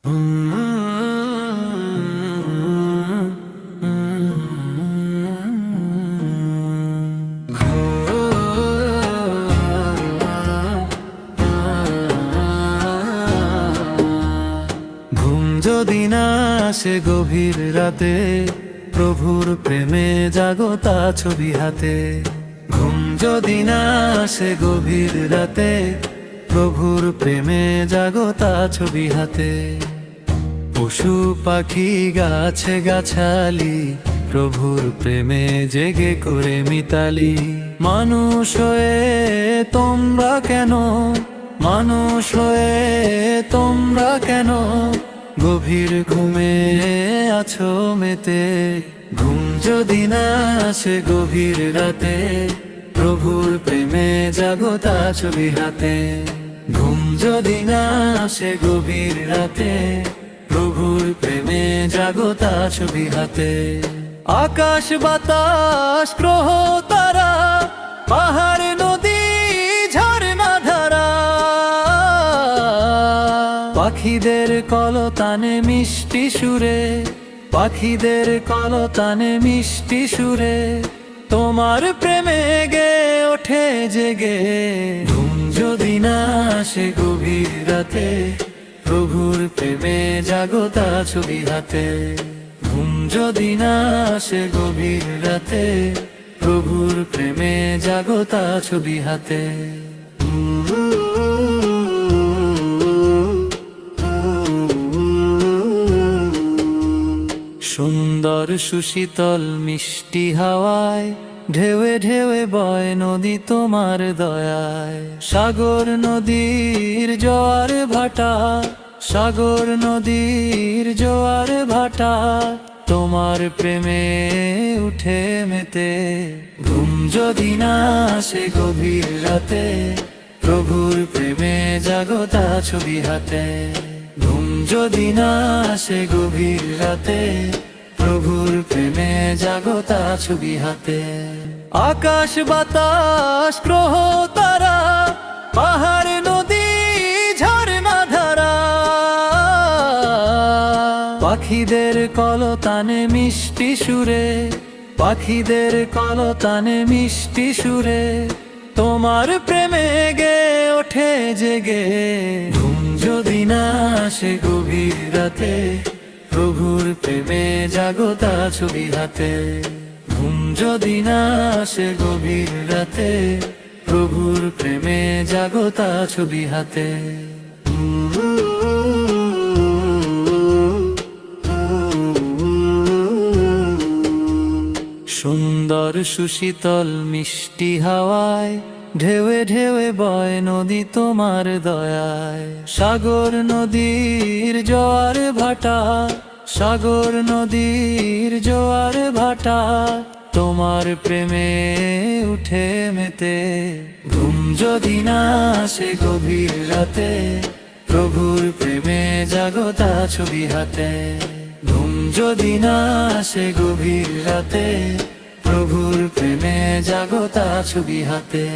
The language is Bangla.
যদি না আসে গভীর রাতে, প্রভুর প্রেমে জাগতা ছবি হাতে। ঘুম যদি না আসে গভীর রাতে, প্রভুর প্রেমে জাগতা ছবি হাতে। পশু পাখি গাছে গাছালি, প্রভুর প্রেমে জেগে করে মিতালি। মানুষ হয়ে তোমরা কেন, মানুষ হয়ে তোমরা কেন গভীর ঘুমে আছো মেতে? ঘুম যদি না আসে গভীর রাতে, প্রভুর প্রেমে জাগতা ছবি হাতে। ঘুম যদি না আসে গভীর রাতে, প্রভুর প্রেমে জাগতা ছবি হাতে। আকাশ বাতাস গ্রহ তারা, পাহাড় নদী ঝর্ণা ধারা, পাখিদের কলতানে মিষ্টি সুরে, পাখিদের কলতানে মিষ্টি সুরে তোমার প্রেমে গে ওঠে জেগে। ঘুম যদি না আসে গভীর রাতে, প্রভুর প্রেমে জাগতা ছবি হাতে। ঘুম যদি না আসে গভীর রাতে, প্রভুর প্রেমে জাগতা ছবি হাতে। সুন্দর সুশীতল মিষ্টি হাওয়ায়, ঢেউে ঢেউে বয় নদী তোমার দয়ায়। সাগর নদীর জোয়ার ভাটা, সাগর নদীর জোয়ার ভাটা তোমার প্রেমে উঠে মেতে। ঘুম যদি না আসে গভীর রাতে, প্রভুর প্রেমে জাগতা ছবি হাতে। ঘুম যদি না আসে গভীর রাতে, প্রভুর প্রেমে জাগতা ছবি হাতে। আকাশ বাতাস গ্রহ তারা, পাহাড় নদী ঝর্ণা ধারা, পাখিদের কলতানে মিষ্টি সুরে, পাখিদের কলতানে মিষ্টি সুরে তোমার প্রেমে গে ওঠে জেগে। ঘুম যদি না আসে গভীর রাতে, প্রভুর প্রেমে জাগতা ছবি হাতে। ঘুম যদি না আসে গভীর রাতে, প্রভুর প্রেমে জাগতা ছবি হাতে। সুন্দর সুশীতল মিষ্টি হাওয়ায়, ঢেউে ঢেউে বয় নদী তোমার দয়ায়। সাগর নদীর জোয়ার ভাটা, সাগর নদীর জোয়ার ভাটা তোমার প্রেমে উঠে মেতে। ঘুম যদি না আসে গভীর রাতে, প্রভুর প্রেমে জাগতা ছবি হাতে। ঘুম যদি না আসে গভীর রাতে, প্রভুর প্রেমে জাগতা ছবি হাতে।